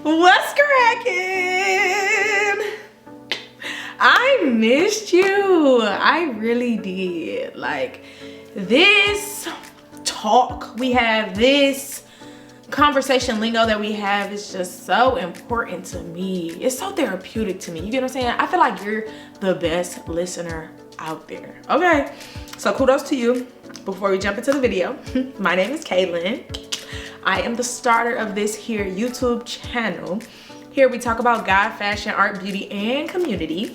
What's cracking? I missed you. I really did. Like, this talk we have, this conversation lingo that we have is just so important to me. It's so therapeutic to me. You get what I'm saying? I feel like you're the best listener out there. Okay, so kudos to you. Before we jump into the video, my name is Kaylin. I am the starter of this here YouTube channel. Here we talk about God, fashion, art, beauty, and community.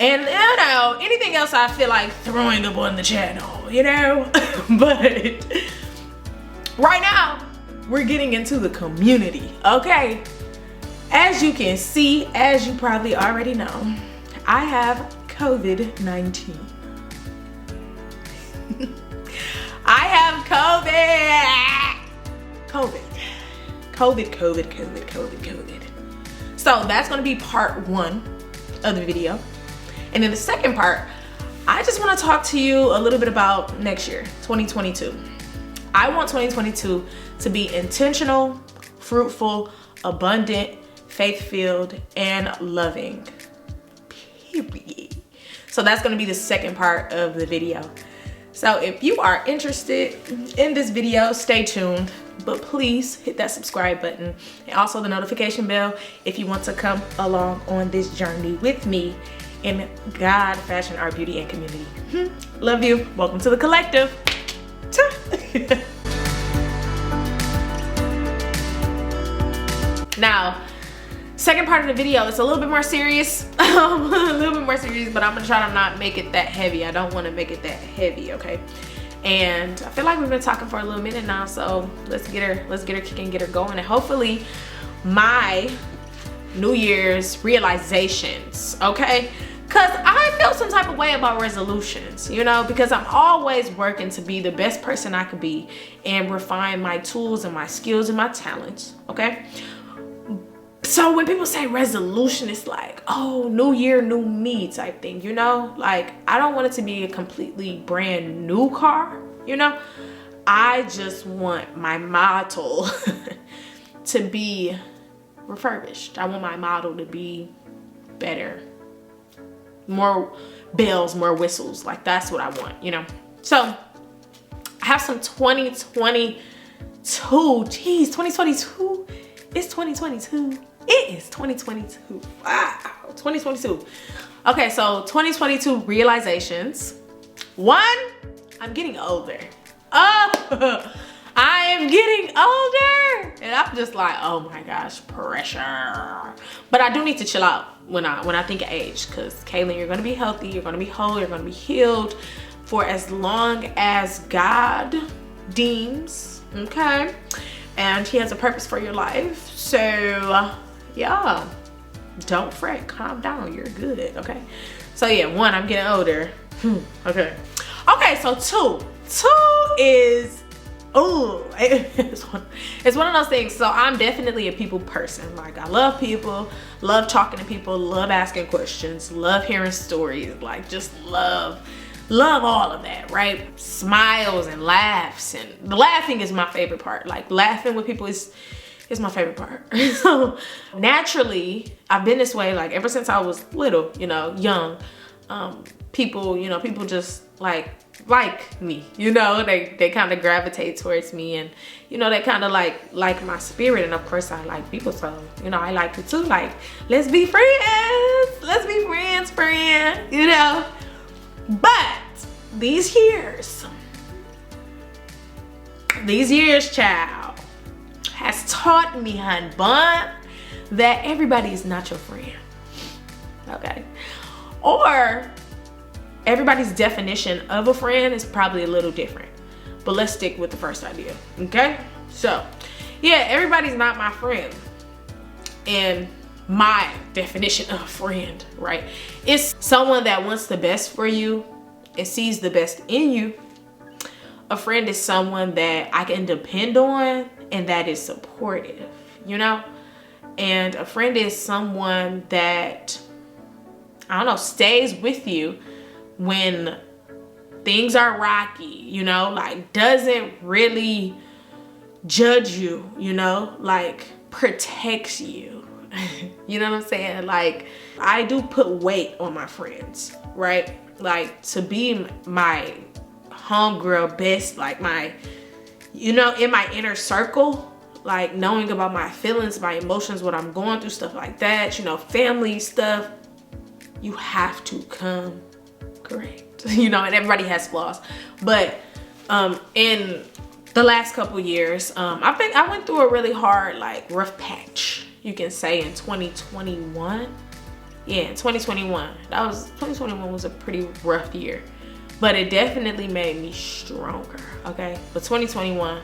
And you know, anything else I feel like throwing up on the channel, you know? But right now, we're getting into the community, okay? As you can see, as you probably already know, I have COVID-19. I have COVID. So that's gonna be part one of the video. And in the second part, I just wanna talk to you a little bit about next year, 2022. I want 2022 to be intentional, fruitful, abundant, faith-filled, and loving, period. So that's gonna be the second part of the video. So if you are interested in this video, stay tuned, but please hit that subscribe button and also the notification bell if you want to come along on this journey with me in God, fashion, art, beauty, and community. Love you. Welcome to the collective. Now, second part of the video, it's a little bit more serious. But I'm gonna try to not make it that heavy. I don't want to make it that heavy, okay? And I feel like we've been talking for a little minute now, so let's get her kicking, get her going, and hopefully my New Year's realizations, okay? Cause I feel some type of way about resolutions, you know, because I'm always working to be the best person I could be and refine my tools and my skills and my talents, okay? So when people say resolution, it's like, oh, new year, new me type thing, you know? Like, I don't want it to be a completely brand new car, you know? I just want my model to be refurbished. I want my model to be better. More bells, more whistles. Like, that's what I want, you know? So, I have some 2022. Geez, 2022? It's 2022. It is 2022. Wow, 2022. Okay, so 2022 realizations. One, I'm getting older. Oh, I am getting older. And I'm just like, oh my gosh, pressure. But I do need to chill out when I think of age, because Kaylin, you're gonna be healthy, you're gonna be whole, you're gonna be healed for as long as God deems, okay? And he has a purpose for your life. So yeah, don't fret, calm down, you're good, okay? So yeah, one, I'm getting older. Okay, so two is, oh, it's one of those things. So I'm definitely a people person. Like, I love people, love talking to people, love asking questions, love hearing stories, like just love all of that, right? Smiles and laughs, and the laughing is my favorite part. Like, laughing with people is my favorite part. So naturally, I've been this way like ever since I was little, you know, young. People just like me, you know, they kind of gravitate towards me, and you know, they kind of like my spirit, and of course I like people, so you know, I like it too. Like, let's be friends, friend, you know. But these years, child, has taught me, hun bun, that everybody is not your friend, okay? Or everybody's definition of a friend is probably a little different, but let's stick with the first idea, okay? So yeah, everybody's not my friend. And my definition of friend, right, it's someone that wants the best for you and sees the best in you. A friend is someone that I can depend on and that is supportive, you know? And a friend is someone that, I don't know, stays with you when things are rocky, you know, like doesn't really judge you, you know, like protects you. You know what I'm saying? Like, I do put weight on my friends, right? Like, to be my homegirl best, like my, you know, in my inner circle, like knowing about my feelings, my emotions, what I'm going through, stuff like that, you know, family stuff, you have to come correct. You know, and everybody has flaws. But in the last couple years, I went through a really hard, like, rough patch, you can say, in 2021. Yeah, in 2021. 2021 was a pretty rough year. But it definitely made me stronger, okay? But 2021,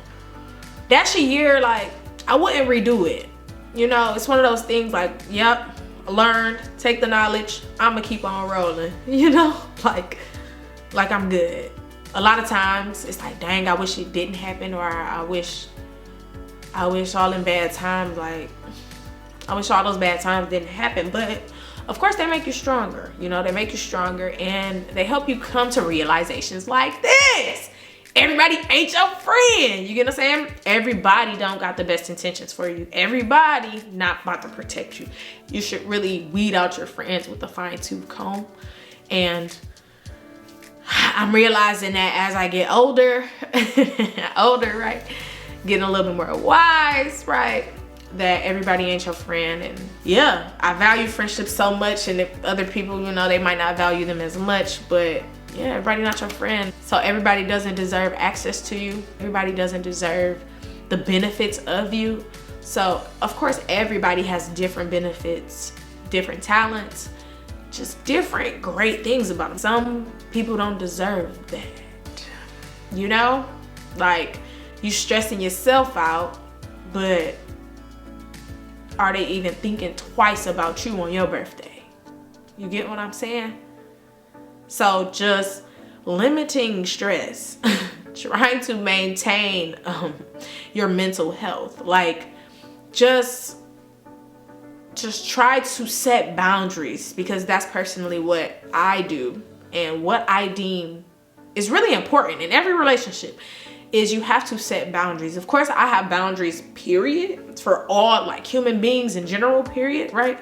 that's a year, like, I wouldn't redo it. You know, it's one of those things like, yep, learned, take the knowledge, I'ma keep on rolling, you know? Like I'm good. A lot of times it's like, dang, I wish it didn't happen, or I wish all them bad times, like, I wish all those bad times didn't happen. But of course they make you stronger, you know, they make you stronger, and they help you come to realizations like this. Everybody ain't your friend. You get what I'm saying? Everybody don't got the best intentions for you. Everybody not about to protect you. You should really weed out your friends with a fine-tooth comb. And I'm realizing that as I get older, right? Getting a little bit more wise, right? That everybody ain't your friend. And yeah, I value friendships so much, and if other people, you know, they might not value them as much, but yeah, everybody not your friend. So everybody doesn't deserve access to you. Everybody doesn't deserve the benefits of you. So of course everybody has different benefits, different talents, just different great things about them. Some people don't deserve that, you know? Like, you stressing yourself out, but are they even thinking twice about you on your birthday? You get what I'm saying? So just limiting stress, trying to maintain your mental health. Like, just try to set boundaries, because that's personally what I do, and what I deem is really important in every relationship is you have to set boundaries. Of course, I have boundaries, period, for all, like, human beings in general, period, right?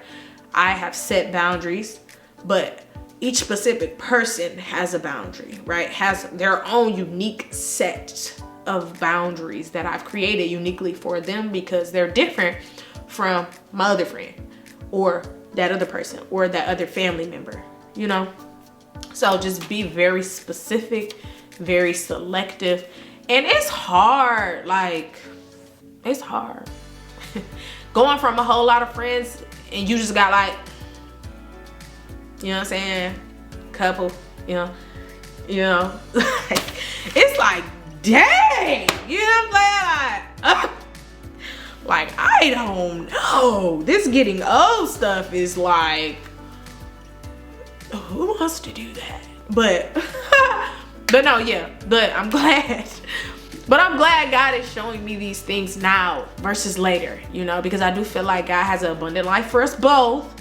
I have set boundaries, but each specific person has a boundary, right? Has their own unique set of boundaries that I've created uniquely for them, because they're different from my other friend, or that other person, or that other family member, you know? So just be very specific, very selective. And it's hard, like, it's hard. Going from a whole lot of friends, and you just got, like, you know what I'm saying, couple, you know, it's like, dang, you know what I'm saying? Like, I don't know. This getting old stuff is like, who wants to do that? But no, yeah, but I'm glad. But I'm glad God is showing me these things now versus later, you know, because I do feel like God has an abundant life for us both.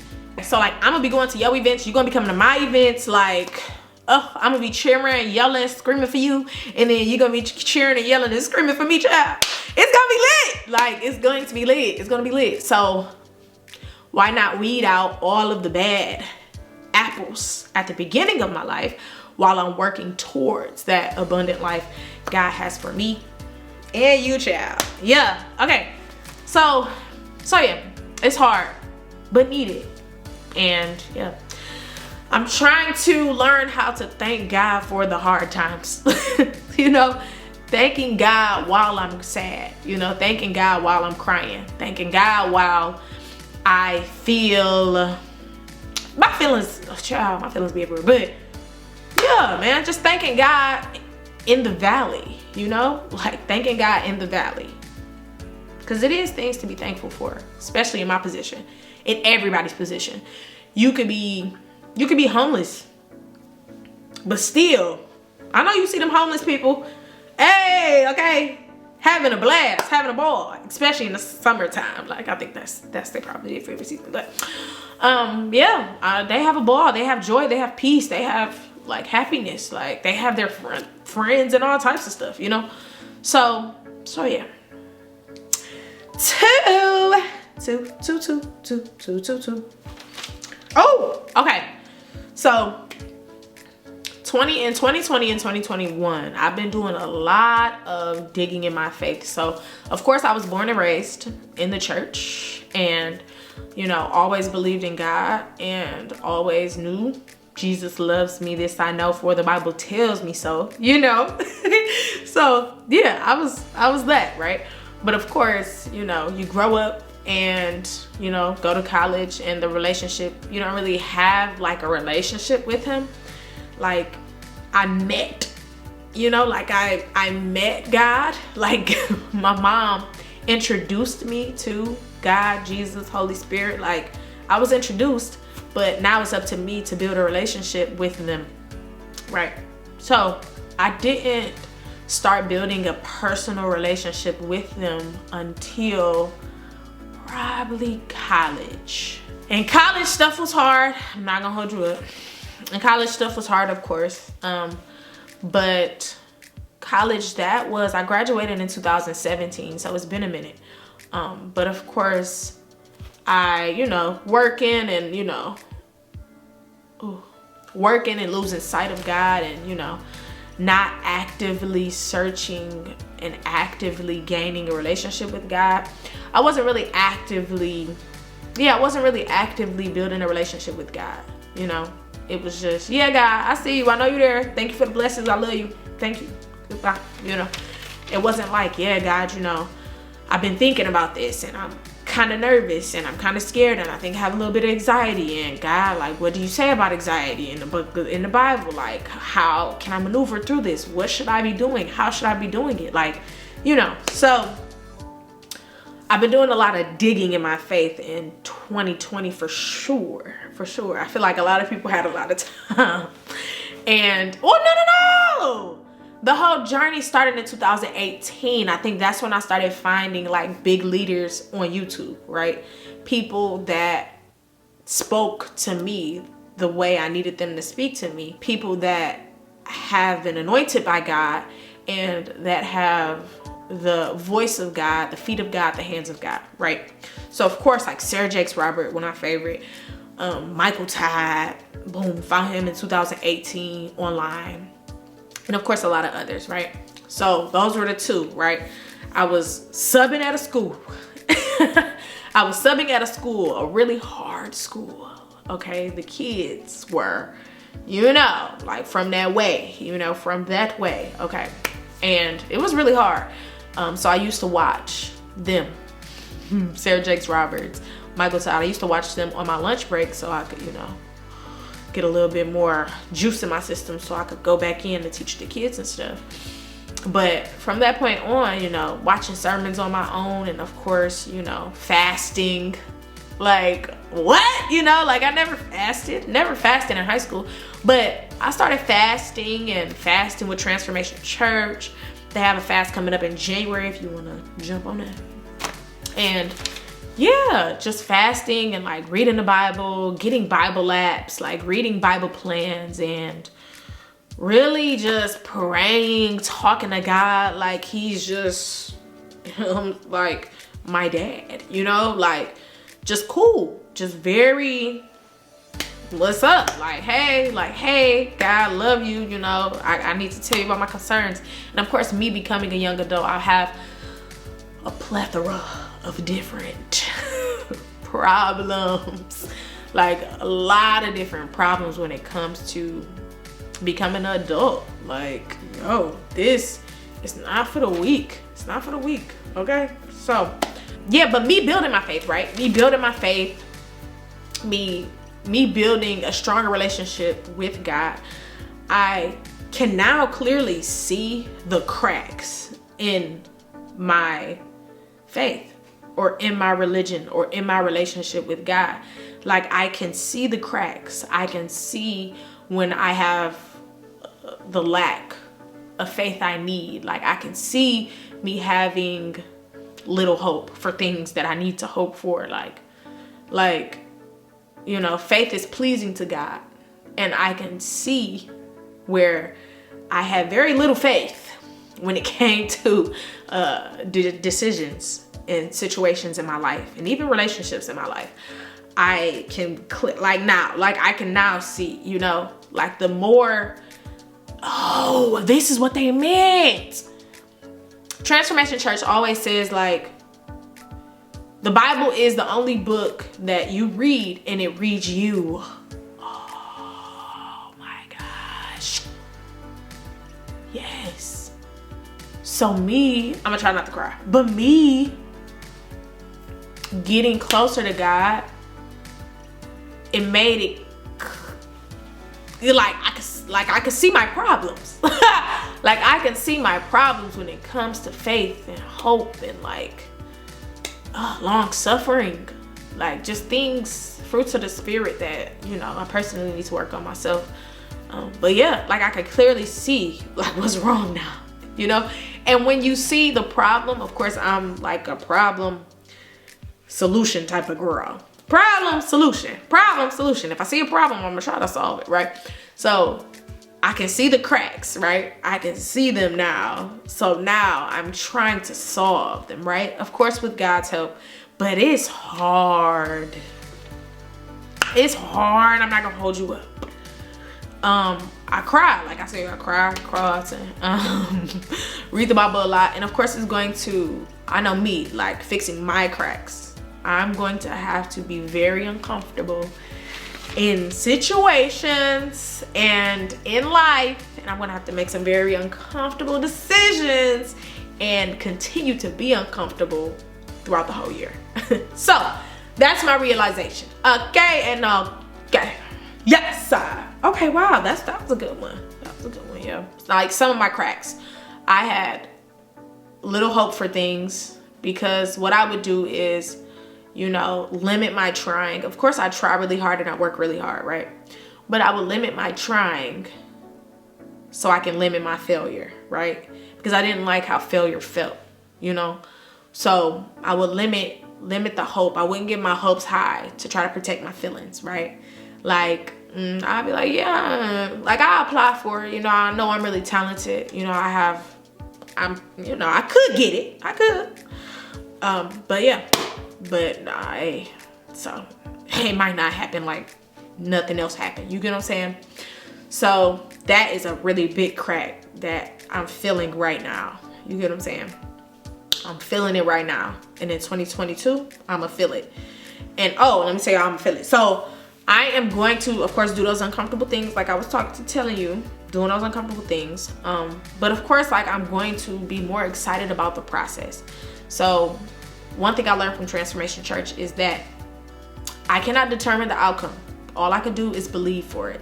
So, like, I'm gonna be going to your events, you're gonna be coming to my events, like, oh, I'm gonna be cheering, yelling, screaming for you, and then you're gonna be cheering and yelling and screaming for me, child. It's gonna be lit. Like, it's going to be lit. It's gonna be lit. So why not weed out all of the bad apples at the beginning of my life while I'm working towards that abundant life God has for me and you, child. Yeah, okay. So yeah, it's hard, but needed. And yeah, I'm trying to learn how to thank God for the hard times. You know, thanking God while I'm sad, you know, thanking God while I'm crying, thanking God while I feel my feelings, oh, child, my feelings be everywhere. But yeah, man, just thanking God in the valley, you know, like thanking God in the valley, because it is things to be thankful for, especially in my position, in everybody's position. You could be homeless, but still, I know you see them homeless people, hey, okay, having a blast, having a ball, especially in the summertime. Like, I think that's their probably their favorite season. But yeah, they have a ball, they have joy, they have peace, they have like happiness, like they have their friends and all types of stuff, you know. So yeah, two. Oh, okay. So 2020 and 2021, I've been doing a lot of digging in my faith. So of course I was born and raised in the church, and you know, always believed in God and always knew Jesus loves me. This I know, for the Bible tells me so, you know. So yeah, I was that, right? But of course, you know, you grow up and, you know, go to college, and the relationship, you don't really have like a relationship with him. Like I met, you know, like I met God. Like my mom introduced me to God, Jesus, Holy Spirit. Like I was introduced, but now it's up to me to build a relationship with them, right? So I didn't start building a personal relationship with them until probably college. And college stuff was hard. I'm not gonna hold you up. And college stuff was hard, of course. But college, I graduated in 2017, so it's been a minute. But of course, I, you know, working and losing sight of God, and, you know, not actively searching and actively gaining a relationship with God. I wasn't really actively building a relationship with God, you know. It was just, yeah, God, I see you, I know you're there, thank you for the blessings, I love you, thank you, goodbye, you know. It wasn't like, yeah, God, you know, I've been thinking about this, and I'm kind of nervous, and I'm kind of scared, and I think I have a little bit of anxiety, and God, like, what do you say about anxiety in the book, in the Bible? Like, how can I maneuver through this? What should I be doing? How should I be doing it? Like, you know. So I've been doing a lot of digging in my faith in 2020 for sure. I feel like a lot of people had a lot of time. And no, the whole journey started in 2018. I think that's when I started finding like big leaders on YouTube, right? People that spoke to me the way I needed them to speak to me. People that have been anointed by God and that have the voice of God, the feet of God, the hands of God, right? So of course, like Sarah Jakes Robert, one of my favorite. Michael Todd, boom, found him in 2018 online. And of course, a lot of others, right? So those were the two, right? I was subbing at a school. A really hard school, okay? The kids were, you know, like from that way, okay? And it was really hard. So I used to watch them, Sarah Jakes Roberts, Michael Todd. I used to watch them on my lunch break so I could, you know, get a little bit more juice in my system so I could go back in to teach the kids and stuff. But from that point on, you know, watching sermons on my own, and of course, you know, fasting. Like, what? You know, like I never fasted in high school, but I started fasting with Transformation Church. They have a fast coming up in January if you want to jump on that. And yeah, just fasting and like reading the Bible, getting Bible apps, like reading Bible plans, and really just praying, talking to God like he's just like my dad, you know, like just cool, just very what's up, like hey God, love you, you know, I need to tell you about my concerns. And of course, me becoming a young adult, I have a plethora of different problems, like a lot of different problems when it comes to becoming an adult. Like, yo, this is not for the weak. It's not for the weak, okay? So yeah, but me building my faith, right? Me building a stronger relationship with God, I can now clearly see the cracks in my faith, or in my religion, or in my relationship with God. Like, I can see the cracks. I can see when I have the lack of faith I need. Like, I can see me having little hope for things that I need to hope for. Like, you know, faith is pleasing to God. And I can see where I had very little faith when it came to decisions in situations in my life and even relationships in my life, I can click like now, like I can now see, you know, like the more, oh, this is what they meant. Transformation Church always says like, the Bible is the only book that you read and it reads you. Oh my gosh. Yes. So me, I'm gonna try not to cry, but me getting closer to God, it made it like I could see my problems. Like I can see my problems when it comes to faith and hope and like long suffering, like just things, fruits of the spirit that, you know, I personally need to work on myself. But yeah, like I could clearly see like what's wrong now, you know? And when you see the problem, of course, I'm like a problem solution type of girl. Problem solution. If I see a problem, I'm gonna try to solve it, right? So I can see the cracks, right? I can see them now. So now I'm trying to solve them, right? Of course, with God's help, but it's hard. It's hard. I'm not gonna hold you up. I cry, like I said, I cry, read the Bible a lot. And of course it's going to, I know me, like fixing my cracks, I'm going to have to be very uncomfortable in situations and in life. And I'm gonna have to make some very uncomfortable decisions and continue to be uncomfortable throughout the whole year. So that's my realization. Okay, and okay. Yes, okay, wow, that was a good one. That was a good one, yeah. Like some of my cracks, I had little hope for things because what I would do is, you know, limit my trying. Of course, I try really hard and I work really hard, right? But I would limit my trying so I can limit my failure, right? Because I didn't like how failure felt, you know? So I would limit the hope. I wouldn't get my hopes high to try to protect my feelings, right? Like, I'd be like, yeah, like I apply for it. You know, I know I'm really talented. You know, I could get it. I could. But yeah, but nah, so it might not happen like nothing else happened. You get what I'm saying? So that is a really big crack that I'm feeling right now. You get what I'm saying? I'm feeling it right now. And in 2022, I'm gonna feel it. And let me tell you how I'm gonna feel it. So I am going to, of course, do those uncomfortable things like I was telling you, doing those uncomfortable things. But of course, like I'm going to be more excited about the process. So one thing I learned from Transformation Church is that I cannot determine the outcome. All I can do is believe for it.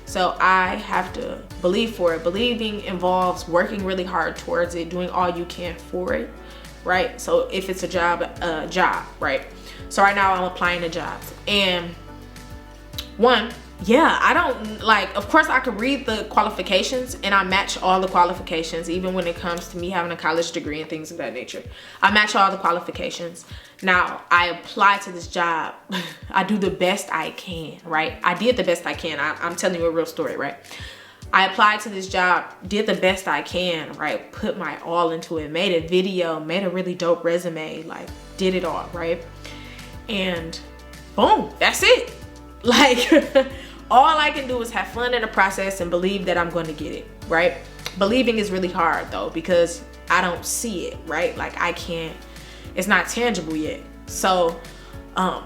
So I have to believe for it. Believing involves working really hard towards it, doing all you can for it, right? So if it's a job, right? So right now I'm applying to jobs. And I don't like, of course I could read the qualifications and I match all the qualifications, even when it comes to me having a college degree and things of that nature. I match all the qualifications. Now I apply to this job. I do the best I can, right? I did the best I can. I'm telling you a real story, right? I applied to this job, did the best I can, right? Put my all into it, made a video, made a really dope resume, like did it all, right? And boom, that's it. Like all I can do is have fun in the process and believe that I'm going to get it, right? Believing is really hard though, because I don't see it, right? Like I can't, it's not tangible yet. So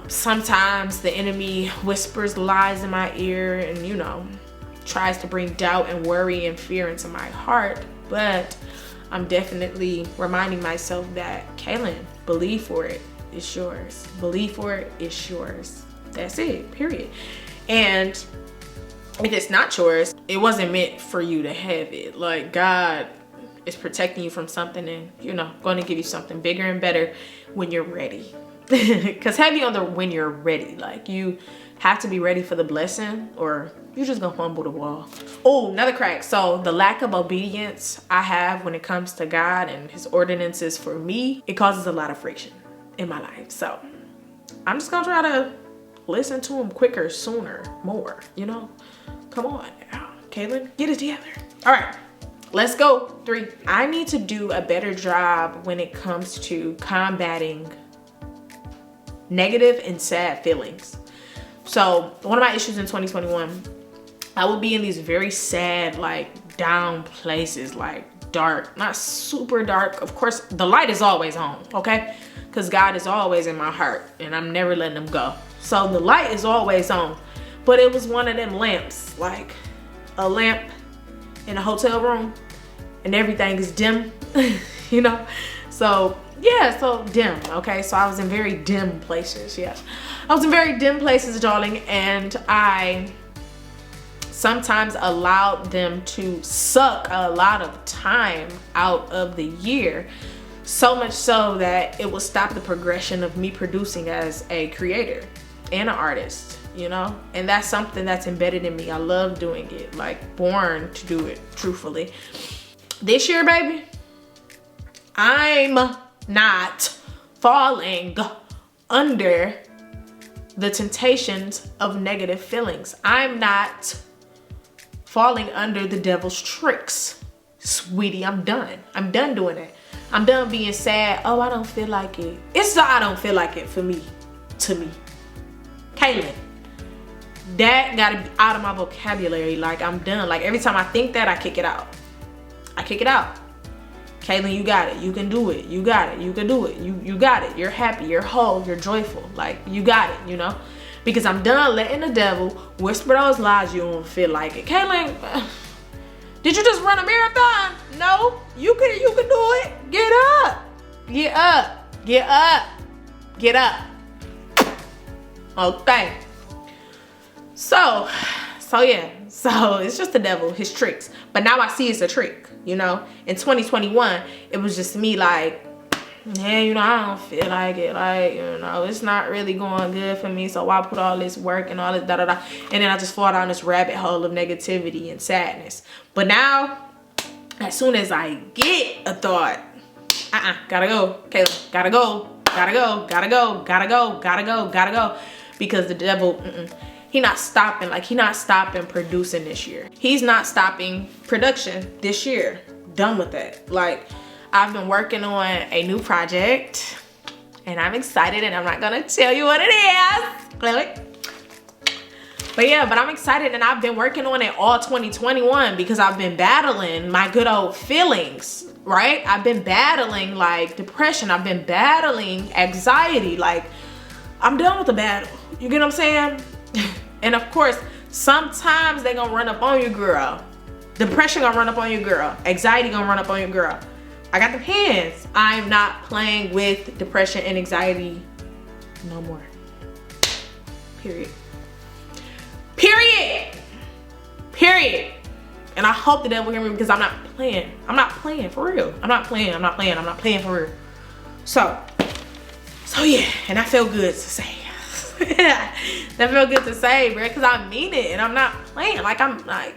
sometimes the enemy whispers lies in my ear and, you know, tries to bring doubt and worry and fear into my heart. But I'm definitely reminding myself that, Kaylin, believe for it, it's yours. Believe for it, it's yours. That's it, period. And if it's not yours, it wasn't meant for you to have it. Like God is protecting you from something and, you know, going to give you something bigger and better when you're ready. Because heavy on the when you're ready. Like you have to be ready for the blessing or you're just gonna fumble the wall. Oh, another crack. So the lack of obedience I have when it comes to God and his ordinances for me, it causes a lot of friction in my life. So I'm just gonna try to listen to him quicker, sooner, more, you know? Come on, Kaylin, get it together. All right, Let's go. 3. I need to do a better job when it comes to combating negative and sad feelings. So one of my issues in 2021, I would be in these very sad, like down places, like dark, not super dark. Of course, the light is always on, okay? Because God is always in my heart and I'm never letting him go. So the light is always on. But it was one of them lamps, like a lamp in a hotel room and everything is dim, you know? So yeah, so dim, okay? So I was in very dim places, yes. I was in very dim places, darling, and I sometimes allowed them to suck a lot of time out of the year. So much so that it would stop the progression of me producing as a creator and an artist, you know? And that's something that's embedded in me. I love doing it, like born to do it, truthfully. This year, baby, I'm not falling under the temptations of negative feelings. I'm not falling under the devil's tricks. Sweetie, I'm done. I'm done doing it. I'm done being sad. Oh, I don't feel like it. It's the I don't feel like it for me, to me. Kaylin, that gotta be out of my vocabulary. Like, I'm done. Like, every time I think that, I kick it out. I kick it out. Kaylin, you got it. You can do it. You got it. You can do it. You got it. You're happy. You're whole. You're joyful. Like, you got it, you know? Because I'm done letting the devil whisper those lies you don't feel like it. Kaylin, did you just run a marathon? No. You can do it. Get up. Get up. Get up. Get up. Okay. So yeah. So it's just the devil, his tricks. But now I see it's a trick, you know? In 2021, it was just me like, yeah, you know, I don't feel like it. Like, you know, it's not really going good for me. So why put all this work and all this da-da-da? And then I just fall down this rabbit hole of negativity and sadness. But now, as soon as I get a thought, gotta go. Caleb, gotta go. Gotta go. Gotta go. Gotta go. Gotta go. Gotta go. Because the devil, he not stopping. Like, he not stopping producing this year. He's not stopping production this year. Done with that. Like, I've been working on a new project and I'm excited, and I'm not gonna tell you what it is, clearly. But yeah, but I'm excited, and I've been working on it all 2021 because I've been battling my good old feelings, right? I've been battling like depression. I've been battling anxiety. Like, I'm done with the battle. You get what I'm saying? And of course, sometimes they gonna run up on you, girl. Depression gonna run up on you, girl. Anxiety gonna run up on you, girl. I got the hands. I'm not playing with depression and anxiety no more. Period. Period. Period. And I hope the devil hear me, because I'm not playing. I'm not playing for real. I'm not playing. I'm not playing. I'm not playing for real. So yeah, and that felt good to say. That felt good to say, bro, because I mean it, and I'm not playing. Like, I'm like,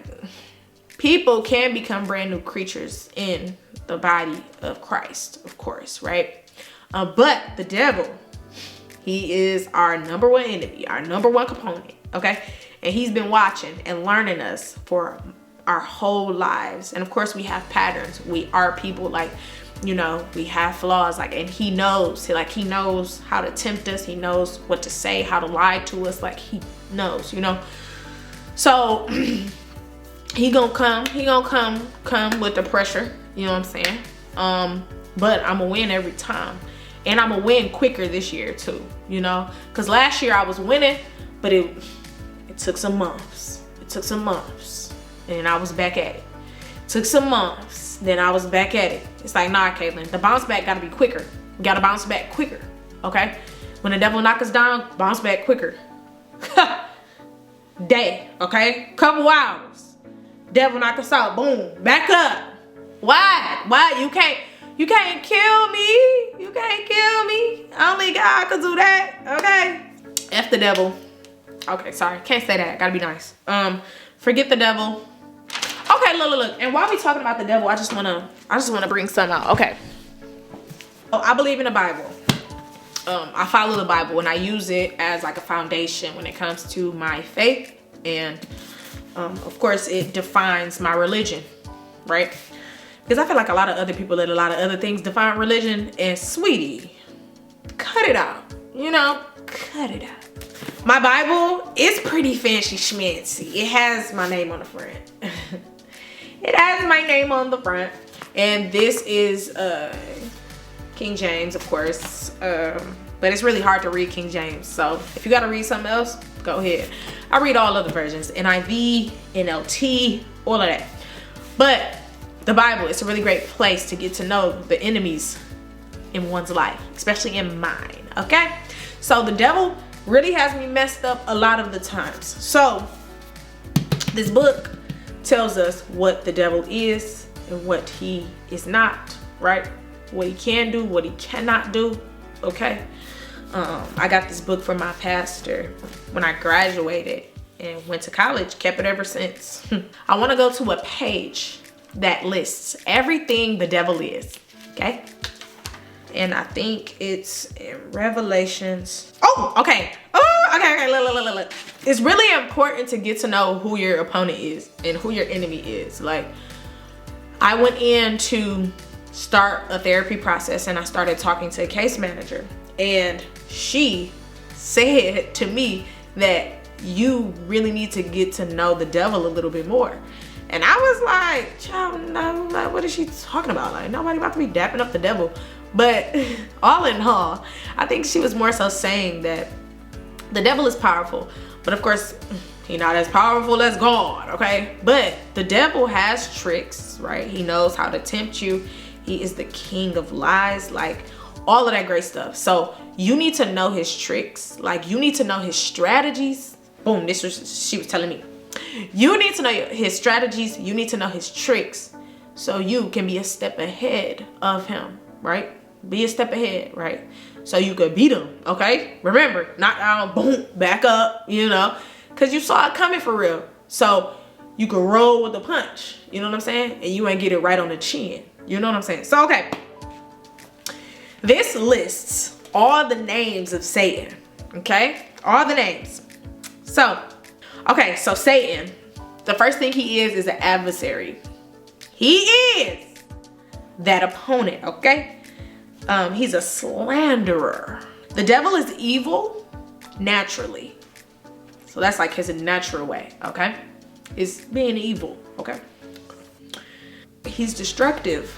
people can become brand new creatures in the body of Christ, of course, right? But the devil, he is our number one enemy, our number one component, okay? And he's been watching and learning us for our whole lives. And of course, we have patterns. We are people, like, you know, we have flaws, like, and he knows how to tempt us. He knows what to say, how to lie to us. Like, he knows, you know? So he gonna come with the pressure, you know what I'm saying? But I'm gonna win every time. And I'm gonna win quicker this year too, you know? Cause last year I was winning, but it took some months. It took some months, and I was back at it. Took some months, then I was back at it. It's like, nah, Caitlin, the bounce back gotta be quicker. We gotta bounce back quicker, okay? When the devil knock us down, bounce back quicker. Day, okay? Couple hours. Devil knock us out, boom, back up. Why? You can't kill me. You can't kill me. Only God could do that, okay? F the devil. Okay, sorry, can't say that. Gotta be nice. Forget the devil. Okay, look. And while we talking about the devil, I just wanna bring something out. Okay. Oh, I believe in the Bible. I follow the Bible, and I use it as like a foundation when it comes to my faith, and of course, it defines my religion, right? Because I feel like a lot of other people let a lot of other things define religion, and sweetie, cut it out, you know, cut it out. My Bible is pretty fancy schmancy. It has my name on the front. It has my name on the front. And this is King James, of course. But it's really hard to read King James. So if you gotta read something else, go ahead. I read all other versions, NIV, NLT, all of that. But the Bible is a really great place to get to know the enemies in one's life, especially in mine, okay? So the devil really has me messed up a lot of the times. So this book tells us what the devil is and what he is not, right? What he can do, what he cannot do, okay? I got this book from my pastor when I graduated and went to college, kept it ever since. I want to go to a page that lists everything the devil is, okay? And I think it's in Revelations. Oh, okay. Oh, okay. Look. It's really important to get to know who your opponent is and who your enemy is. Like, I went in to start a therapy process and I started talking to a case manager, and she said to me that you really need to get to know the devil a little bit more. And I was like, child, no, like, what is she talking about? Like, nobody about to be dapping up the devil. But all in all, I think she was more so saying that the devil is powerful, but of course, he's not as powerful as God, okay? But the devil has tricks, right? He knows how to tempt you. He is the king of lies, like all of that great stuff. So you need to know his tricks. Like, you need to know his strategies. Boom, she was telling me. You need to know his strategies. You need to know his tricks so you can be a step ahead of him, right? Be a step ahead, right? So you could beat him, okay? Remember, knock down, boom, back up, you know, because you saw it coming for real. So you could roll with the punch, you know what I'm saying? And you ain't get it right on the chin, you know what I'm saying? So, okay. This lists all the names of Satan, okay? All the names. So, okay, so Satan, the first thing he is an adversary. He is that opponent, okay? He's a slanderer. The devil is evil naturally. So that's like his natural way, okay? Is being evil, okay? He's destructive.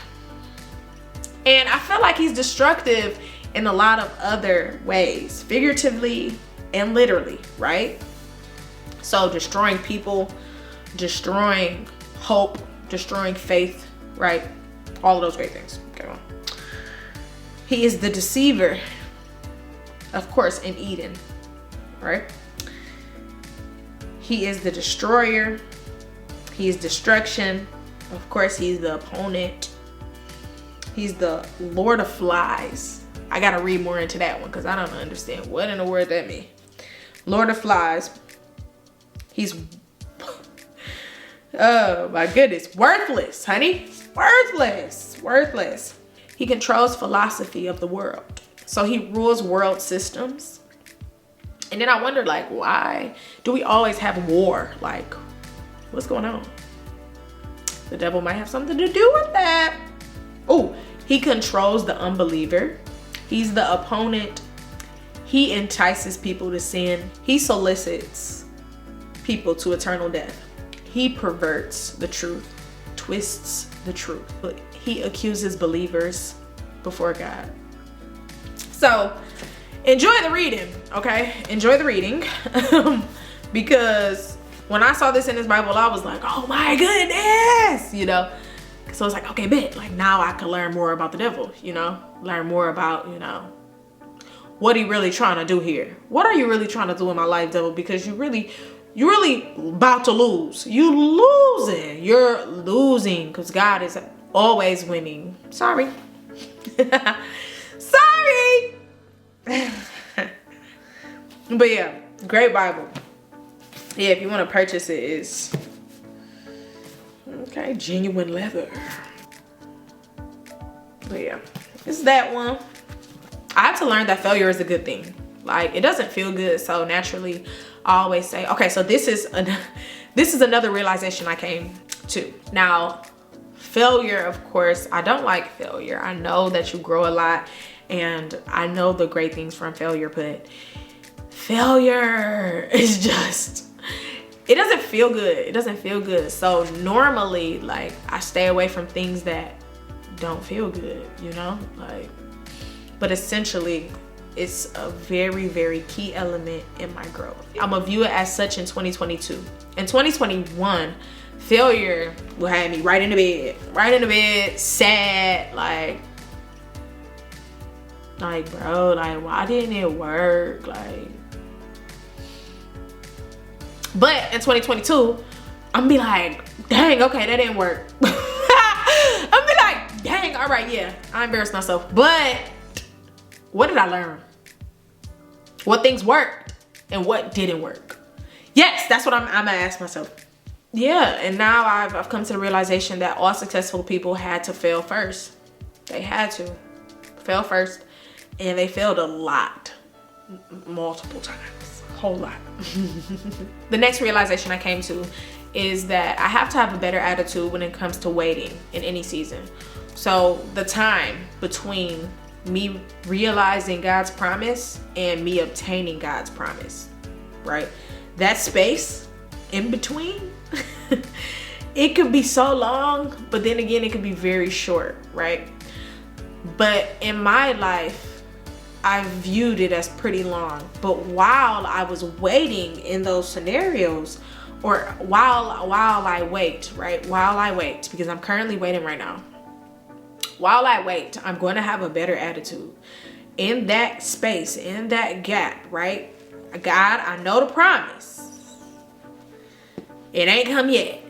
And I feel like he's destructive in a lot of other ways, figuratively and literally, right? So destroying people, destroying hope, destroying faith, right? All of those great things. Okay, well. He is the deceiver, of course, in Eden, right? He is the destroyer. He is destruction. Of course, he's the opponent. He's the Lord of Flies. I gotta read more into that one because I don't understand what in the world that means. Lord of Flies. He's, oh my goodness, worthless, honey. Worthless, worthless. He controls philosophy of the world. So he rules world systems. And then I wondered, like, why do we always have war? Like, what's going on? The devil might have something to do with that. Oh, he controls the unbeliever. He's the opponent. He entices people to sin. He solicits people to eternal death. He perverts the truth, twists the truth. But he accuses believers before God. So enjoy the reading, okay? Enjoy the reading. Because when I saw this in this Bible, I was like, oh my goodness, you know? So it's like, okay, bet. Like, now I can learn more about the devil, you know? Learn more about, you know, what he really trying to do here. What are you really trying to do in my life, devil? Because you're really about to lose. You're losing because God is always winning. Sorry. Sorry. But yeah, great Bible. Yeah, if you want to purchase it, it's okay, genuine leather. But yeah, it's that one. I had to learn that failure is a good thing. Like, it doesn't feel good, so naturally I always say, okay, so this is another realization I came to. Now, Failure, of course, I don't like failure. I know that you grow a lot and I know the great things from failure, but failure is just, it doesn't feel good. It doesn't feel good. So normally, like, I stay away from things that don't feel good, you know, like, but essentially it's a very, very key element in my growth. I'm gonna view it as such in 2022. In 2021, failure will have me right in the bed, sad, like bro, like, why didn't it work? Like, but in 2022, I'm gonna be like, dang, okay, that didn't work. I'm gonna be like, dang, all right, yeah, I embarrassed myself, but what did I learn? What things worked and what didn't work? Yes, that's what I'm gonna ask myself. Yeah, and now I've come to the realization that all successful people had to fail first. They had to fail first, and they failed a lot, multiple times, a whole lot. The next realization I came to is that I have to have a better attitude when it comes to waiting in any season. So the time between me realizing God's promise and me obtaining God's promise, right? That space in between, it could be so long, but then again, it could be very short, right? But in my life, I viewed it as pretty long. But while I was waiting in those scenarios, or while I wait, right? While I wait, because I'm currently waiting right now. While I wait, I'm going to have a better attitude. In that space, in that gap, right? God, I know the promise. It ain't come yet.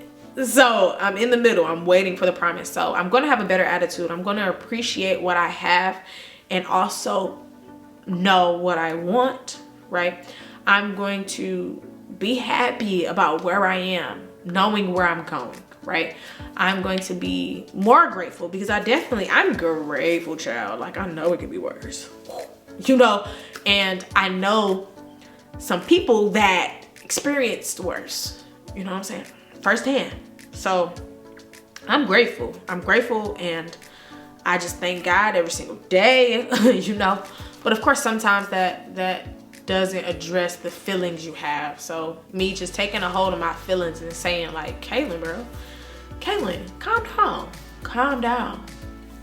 So I'm in the middle. I'm waiting for the promise. So I'm going to have a better attitude. I'm going to appreciate what I have and also know what I want, right? I'm going to be happy about where I am, knowing where I'm going, right? I'm going to be more grateful because I'm grateful, child. Like, I know it could be worse, you know, and I know some people that experienced worse, you know what I'm saying? Firsthand. So I'm grateful, and I just thank God every single day, you know, but of course sometimes that doesn't address the feelings you have. So me just taking a hold of my feelings and saying like, Kaylin, calm down.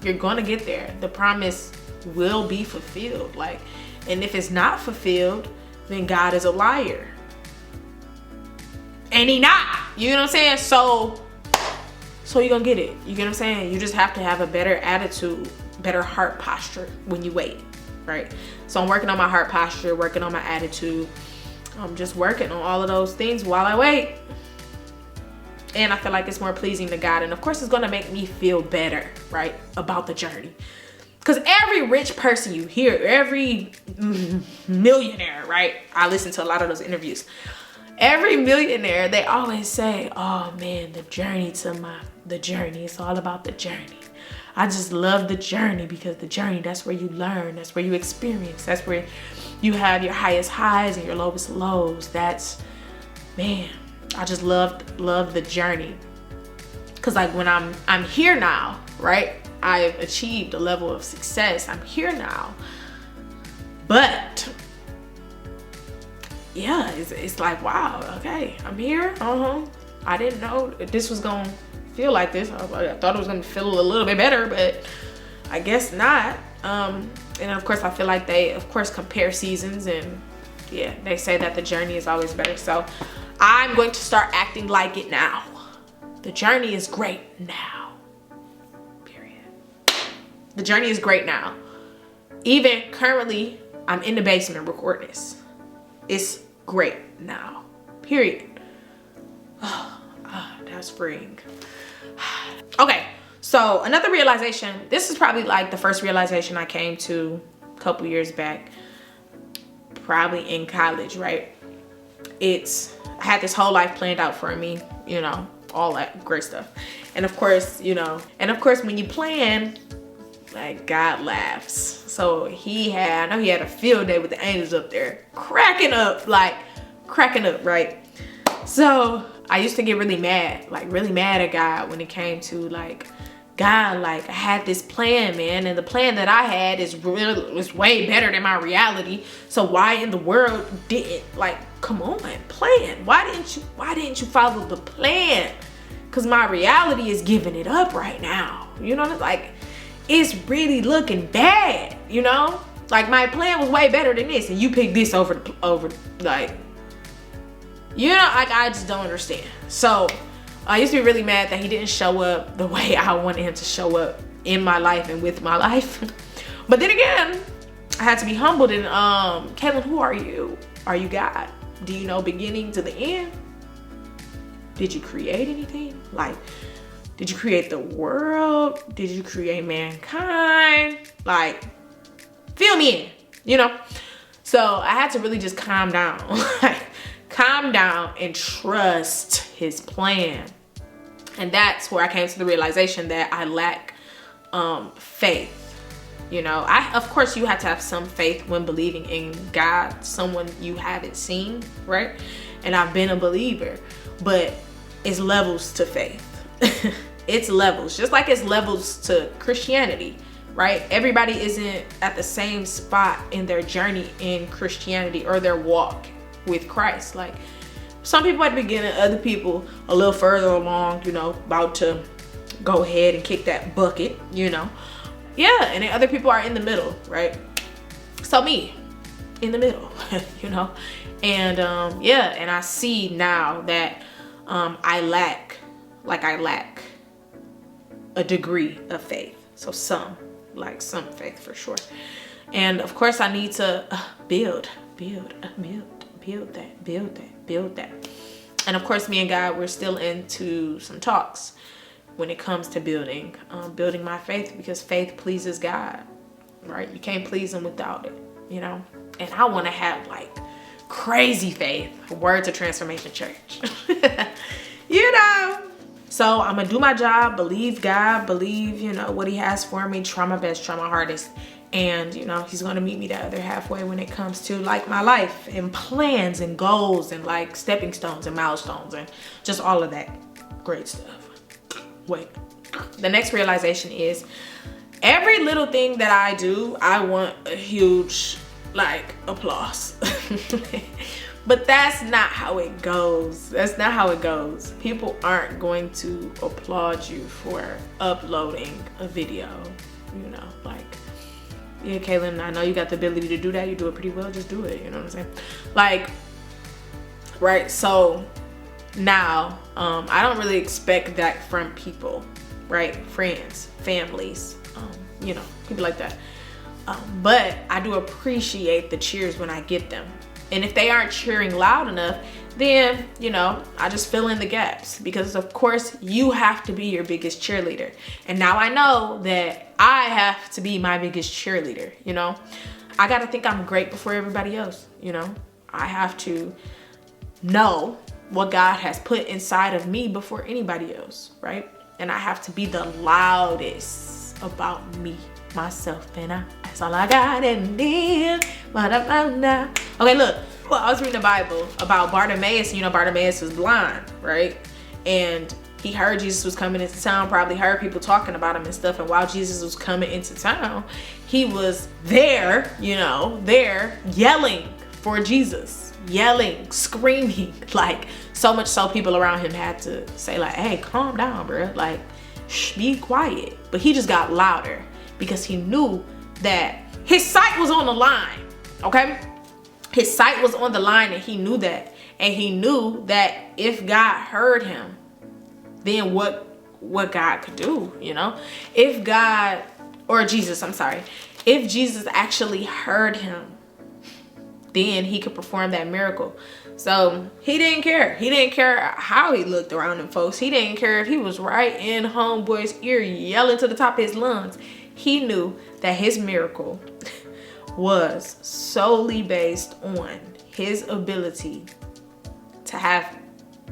You're gonna get there. The promise will be fulfilled. Like, and if it's not fulfilled, then God is a liar. And he not, you know what I'm saying? So you're gonna get it. You get what I'm saying? You just have to have a better attitude, better heart posture when you wait, right? So I'm working on my heart posture, working on my attitude. I'm just working on all of those things while I wait. And I feel like it's more pleasing to God. And of course, it's gonna make me feel better, right? About the journey. Because every rich person you hear, every millionaire, right? I listen to a lot of those interviews. Every millionaire, they always say, oh man, the journey, it's all about the journey. I just love the journey because the journey, that's where you learn, that's where you experience, that's where you have your highest highs and your lowest lows. That's, man, I just love the journey. Cause like when I'm here now, right? I've achieved a level of success. I'm here now. But yeah, it's like, wow, okay, I'm here. I didn't know this was gonna feel like this. I thought it was gonna feel a little bit better, but I guess not. And of course, I feel like they, of course, compare seasons, and yeah, they say that the journey is always better. So I'm going to start acting like it now. The journey is great now. Period. The journey is great now. Even currently, I'm in the basement recording this. It's great now. Period. That's freeing. Okay, so another realization. This is probably like the first realization I came to a couple years back, probably in college, right? I had this whole life planned out for me, you know, all that great stuff. And of course, you know, when you plan, like, God laughs. So I know he had a field day with the angels up there cracking up, right? So I used to get really mad at God when it came to like, God, like I had this plan, man, and the plan that I had was way better than my reality. So why in the world didn't, like, come on, plan? Why didn't you follow the plan? Because my reality is giving it up right now. You know, like it's really looking bad, you know? Like my plan was way better than this, and you picked this over like, you know, like I just don't understand. So I used to be really mad that he didn't show up the way I wanted him to show up in my life and with my life. But then again, I had to be humbled and, Kaylin, who are you? Are you God? Do you know beginning to the end? Did you create anything? Like, did you create the world? Did you create mankind? Like, fill me in, you know? So I had to really just calm down. Like, calm down and trust his plan. And that's where I came to the realization that I lack faith. You know, of course you have to have some faith when believing in God, someone you haven't seen, right? And I've been a believer, but it's levels to faith. It's levels, just like it's levels to Christianity, right? Everybody isn't at the same spot in their journey in Christianity or their walk with Christ. Like some people at the beginning, other people a little further along, you know, about to go ahead and kick that bucket, you know. Yeah, and then other people are in the middle, right? So me, in the middle, you know. And yeah, and I see now that I lack a degree of faith. So some faith for sure. And of course I need to build that. And of course me and God, we're still into some talks when it comes to building my faith, because faith pleases God, right? You can't please him without it, you know? And I want to have like crazy faith. Word to Transformation Church. You know? So I'm gonna do my job, believe God, believe, you know, what he has for me, try my best, try my hardest. And, you know, he's going to meet me the other halfway when it comes to like my life and plans and goals and like stepping stones and milestones and just all of that great stuff. Wait, the next realization is every little thing that I do, I want a huge like applause. But that's not how it goes. That's not how it goes. People aren't going to applaud you for uploading a video, you know, like, yeah, Kaylin, I know you got the ability to do that. You do it pretty well. Just do it. You know what I'm saying? Like, right. So now, I don't really expect that from people, right? Friends, families, you know, people like that. But I do appreciate the cheers when I get them. And if they aren't cheering loud enough, then, you know, I just fill in the gaps, because of course you have to be your biggest cheerleader. And now I know that I have to be my biggest cheerleader, you know. I got to think I'm great before everybody else, you know. I have to know what God has put inside of me before anybody else, right? And I have to be the loudest about me, myself, and that's all I got. And then, okay, look. Well, I was reading the Bible about Bartimaeus. You know, Bartimaeus was blind, right? And he heard Jesus was coming into town, probably heard people talking about him and stuff. And while Jesus was coming into town, he was there, you know, there yelling for Jesus, yelling, screaming, like so much so people around him had to say like, hey, calm down, bro. Like, shh, be quiet. But he just got louder because he knew that his sight was on the line, okay? His sight was on the line, and he knew that. And he knew that if God heard him, then what God could do, you know? If God, or Jesus, I'm sorry. If Jesus actually heard him, then he could perform that miracle. So he didn't care. He didn't care how he looked around them folks. He didn't care if he was right in homeboy's ear yelling to the top of his lungs. He knew that his miracle was solely based on his ability to have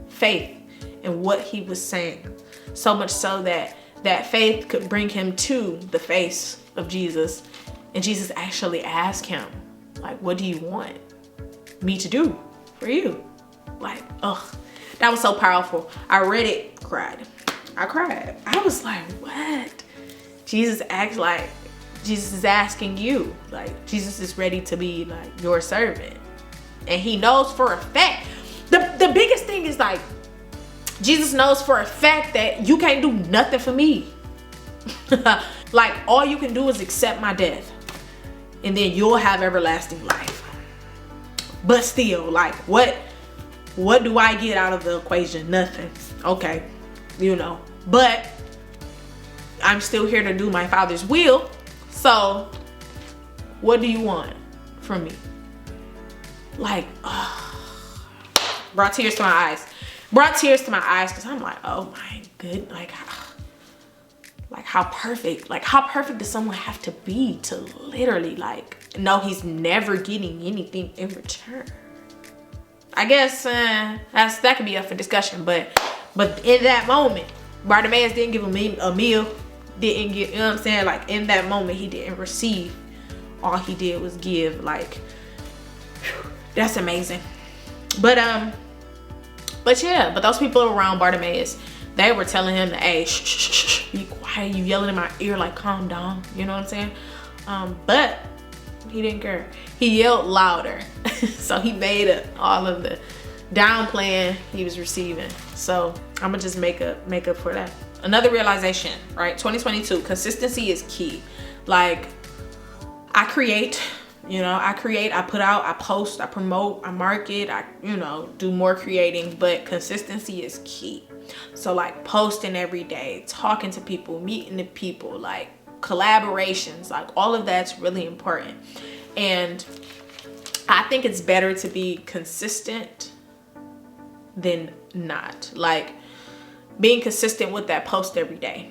faith in what he was saying. So much so that that faith could bring him to the face of Jesus. And Jesus actually asked him, like, what do you want me to do for you? Like, ugh. That was so powerful. I read it, cried. I cried. I was like, what? Jesus is asking you. Like, Jesus is ready to be like your servant. And he knows for a fact. The biggest thing is like, Jesus knows for a fact that you can't do nothing for me. Like, all you can do is accept my death. And then you'll have everlasting life. But still, like, what do I get out of the equation? Nothing. Okay. You know. But I'm still here to do my Father's will. So, what do you want from me? Like, brought tears to my eyes. Brought tears to my eyes because I'm like, oh my good, like how perfect does someone have to be to literally like know he's never getting anything in return? I guess that could be up for discussion, but in that moment, Bartimaeus didn't give him a meal, didn't get, you know what I'm saying? Like, in that moment, he didn't receive. All he did was give. Like, whew, that's amazing. But yeah, but those people around Bartimaeus, they were telling him, hey, shh, be quiet. You yelling in my ear, like, calm down. You know what I'm saying? But he didn't care. He yelled louder. So he made all of the downplaying he was receiving. So I'm gonna just make up for that. Another realization, right? 2022, consistency is key. Like, I create, I put out, I post, I promote, I market, I, do more creating, but consistency is key. So like posting every day, talking to people, meeting the people, like collaborations, like all of that's really important. And I think it's better to be consistent than not. Like, being consistent with that post every day,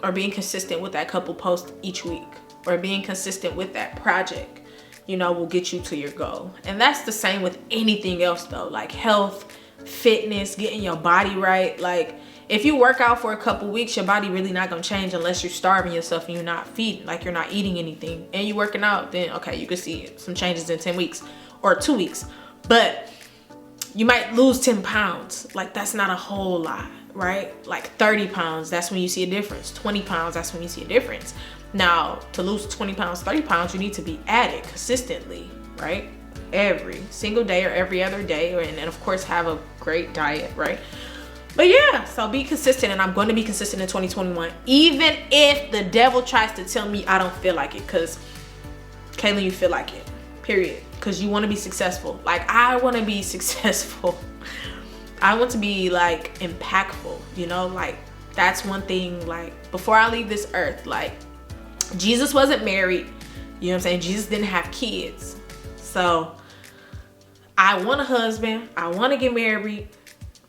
or being consistent with that couple posts each week, or being consistent with that project, will get you to your goal. And that's the same with anything else though, like health, fitness, getting your body right. Like, if you work out for a couple weeks, your body really not gonna change unless you're starving yourself and you're not feeding, like you're not eating anything and you're working out, then okay, you can see some changes in 10 weeks or 2 weeks. But you might lose 10 pounds. Like, that's not a whole lot, right? Like 30 pounds, that's when you see a difference. 20 pounds, that's when you see a difference. Now, to lose 20 pounds, 30 pounds, you need to be at it consistently, right? Every single day or every other day, and of course have a great diet, right? But yeah, so be consistent, and I'm going to be consistent in 2021, even if the devil tries to tell me I don't feel like it, because Kaylin, you feel like it, period, because you want to be successful. Like, I want to be successful. I want to be like impactful, like that's one thing. Like, before I leave this earth, like, Jesus wasn't married, you know what I'm saying? Jesus didn't have kids. So I want a husband, I want to get married,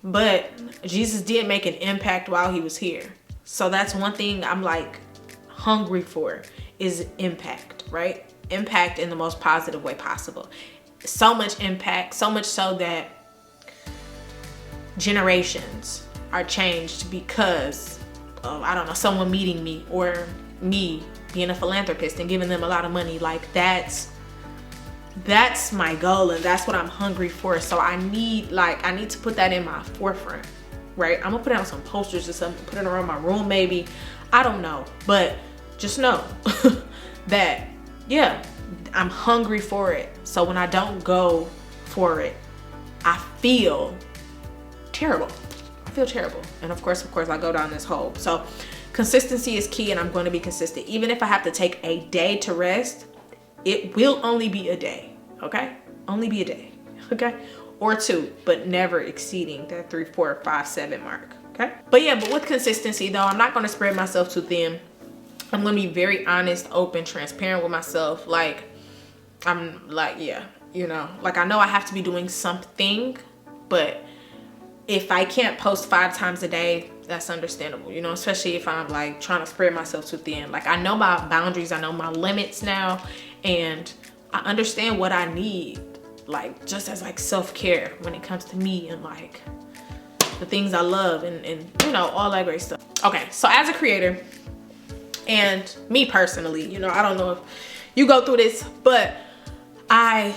but Jesus did make an impact while he was here. So that's one thing I'm like hungry for, is impact, right? Impact in the most positive way possible. So much impact, so much so that generations are changed because of, I don't know, someone meeting me, or me being a philanthropist and giving them a lot of money. Like, that's my goal, and that's what I'm hungry for. So I need to put that in my forefront, right? I'm gonna put it on some posters or something, put it around my room maybe, I don't know, but just know that, yeah, I'm hungry for it. So when I don't go for it, I feel terrible. And of course I go down this hole. So consistency is key, and I'm going to be consistent. Even if I have to take a day to rest, it will only be a day, okay? Only be a day, okay? Or 2, but never exceeding that 3, 4, 5, 7 mark, okay? But yeah, but with consistency though, I'm not going to spread myself too thin. I'm going to be very honest, open, transparent with myself. Like, I'm like, yeah, like, I know I have to be doing something, but if I can't post 5 times a day, that's understandable, especially if I'm like trying to spread myself too thin. Like, I know my boundaries, I know my limits now, and I understand what I need, like, just as like self-care when it comes to me and like the things I love and all that great stuff. Okay, so as a creator, and me personally, I don't know if you go through this, but I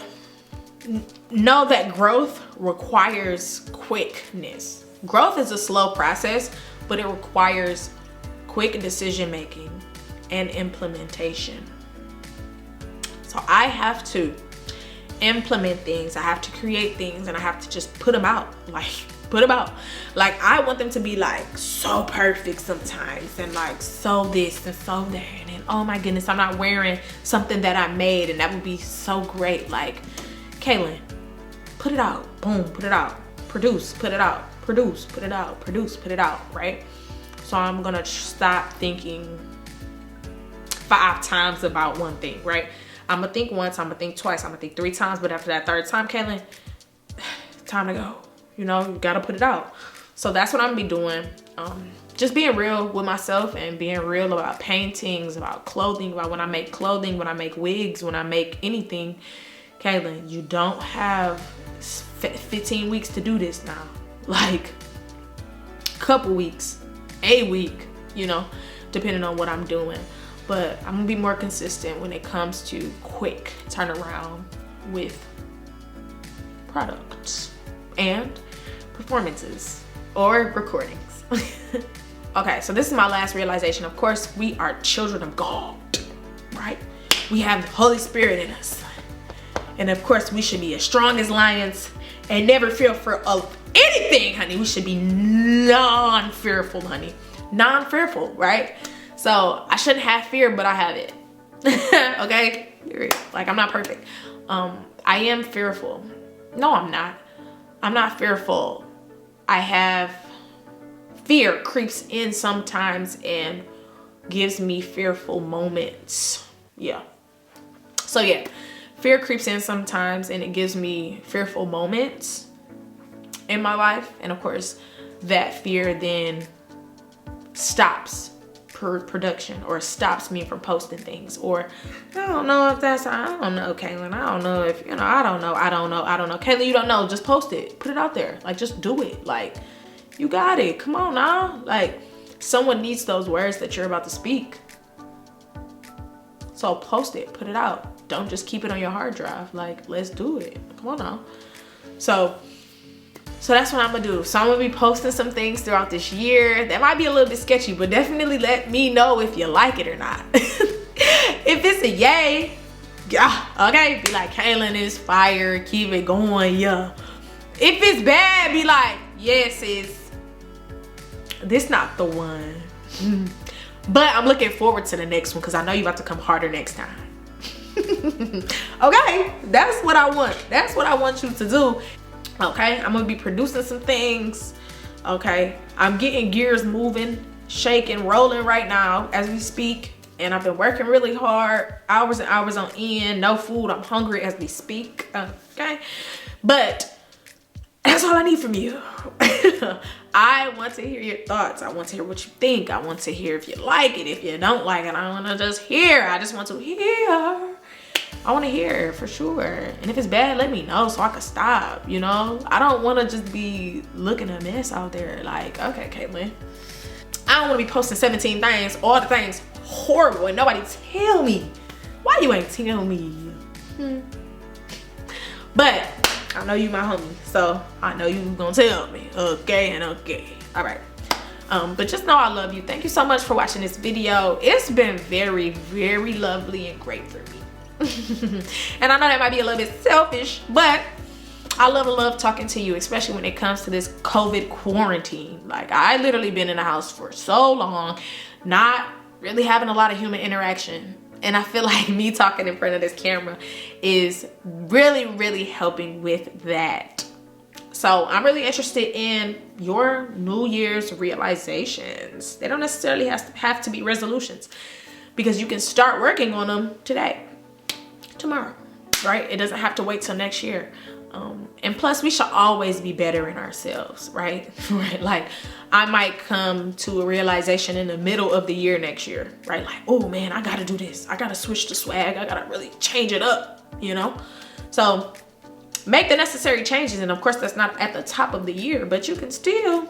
know that growth requires quickness. Growth is a slow process, but it requires quick decision making and implementation. So I have to implement things, I have to create things, and I have to just put them out. Like I want them to be like so perfect sometimes, and like so this and so that, and oh my goodness, I'm not wearing something that I made, and that would be so great. Like, Kaylin, put it out, boom, put it out, produce, put it out, produce, put it out, produce, put it out, right? So I'm gonna stop thinking 5 times about one thing, right? I'm gonna think once, I'm gonna think twice, I'm gonna think 3 times, but after that 3rd time, Kaylin, time to go. You know, you gotta put it out. So that's what I'm gonna be doing. Just being real with myself and being real about paintings, about clothing, about when I make clothing, when I make wigs, when I make anything. Kaylin, you don't have 15 weeks to do this now. Like, a couple weeks, a week, you know, depending on what I'm doing. But I'm gonna be more consistent when it comes to quick turnaround with products and performances or recordings. Okay, so this is my last realization. Of course, we are children of God, right? We have the Holy Spirit in us. And of course, we should be as strong as lions and never fear of anything, honey. We should be non-fearful, honey. Non-fearful, right? So I shouldn't have fear, but I have it. Okay? Like, I'm not perfect. I am fearful. No, I'm not. I'm not fearful. I have fear creeps in sometimes and gives me fearful moments. Yeah. So yeah, fear creeps in sometimes and it gives me fearful moments in my life. And of course, that fear then stops production or stops me from posting things. Or I don't know if that's, I don't know, Kaylin. I don't know if, you know, I don't know. Kaylin, you don't know. Just post it. Put it out there. Like, just do it. Like, you got it. Come on now. Like, someone needs those words that you're about to speak. So post it. Put it out. Don't just keep it on your hard drive. Like, let's do it. Come on now. So that's what I'm gonna do. So I'm gonna be posting some things throughout this year. That might be a little bit sketchy, but definitely let me know if you like it or not. If it's a yay, yeah, okay, be like, Kaylin is fire, keep it going, yeah. If it's bad, be like, yes, it's this not the one. But I'm looking forward to the next one because I know you're about to come harder next time. Okay, that's what I want. That's what I want you to do. Okay, I'm gonna be producing some things. Okay, I'm getting gears moving, shaking, rolling right now as we speak. And I've been working really hard, hours and hours on end, no food, I'm hungry as we speak. Okay, but that's all I need from you. I want to hear your thoughts. I want to hear what you think. I want to hear if you like it, if you don't like it. I want to just hear. I just want to hear. I want to hear for sure. And if it's bad, let me know so I can stop, you know? I don't want to just be looking a mess out there. Like, okay, Kaylin, I don't want to be posting 17 things, all the things horrible, and nobody tell me. Why you ain't tell me? But I know you my homie, so I know you gonna tell me. Okay and okay. All right. But just know I love you. Thank you so much for watching this video. It's been very, very lovely and great for me. And I know that might be a little bit selfish, but I love talking to you, especially when it comes to this COVID quarantine. Like, I literally been in the house for so long, not really having a lot of human interaction. And I feel like me talking in front of this camera is really, really helping with that. So I'm really interested in your New Year's realizations. They don't necessarily have to be resolutions, because you can start working on them today, tomorrow, right? It doesn't have to wait till next year. And plus, we should always be better in ourselves, right? Right? Like, I might come to a realization in the middle of the year next year, right? Like, oh man, I gotta do this. I gotta switch the swag. I gotta really change it up, you know? So make the necessary changes. And of course, that's not at the top of the year, but you can still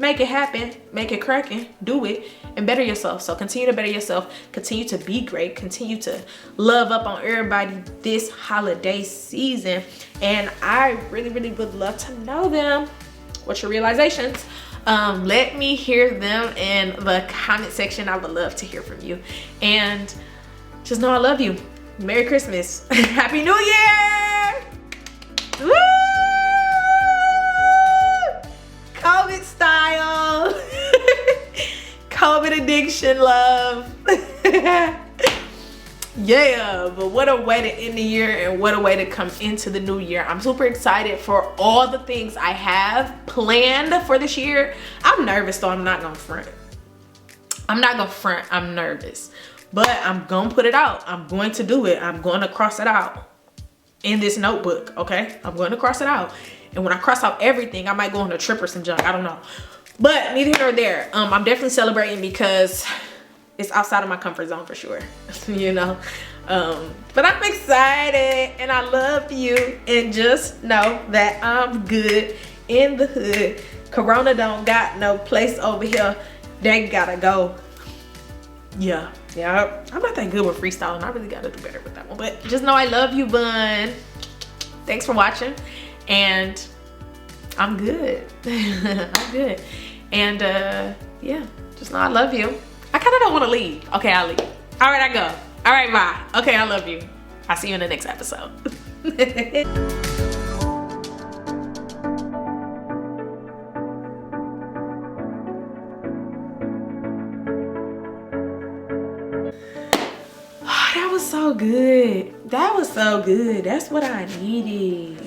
make it happen, make it cracking, do it, and better yourself. So continue to better yourself, continue to be great, continue to love up on everybody this holiday season. And I really, really would love to know them. What's your realizations? Let me hear them in the comment section. I would love to hear from you. And just know I love you. Merry Christmas. Happy New Year! Woo! COVID style. COVID addiction love. Yeah, but what a way to end the year and what a way to come into the new year. I'm super excited for all the things I have planned for this year. I'm nervous though, I'm not gonna front. I'm nervous. But I'm gonna put it out. I'm going to do it. I'm going to cross it out in this notebook, okay? I'm going to cross it out. And when I cross out everything, I might go on a trip or some junk, I don't know. But neither here nor there. I'm definitely celebrating because it's outside of my comfort zone for sure, you know. But I'm excited and I love you. And just know that I'm good in the hood. Corona don't got no place over here. They gotta go. Yeah, I'm not that good with freestyling. I really gotta do better with that one. But just know I love you, bun. Thanks for watching. And I'm good. I'm good. And yeah, just know I love you. I kind of don't want to leave. Okay, I'll leave. All right, I go. All right, bye. Okay, I love you. I'll see you in the next episode. That was so good. That was so good. That's what I needed.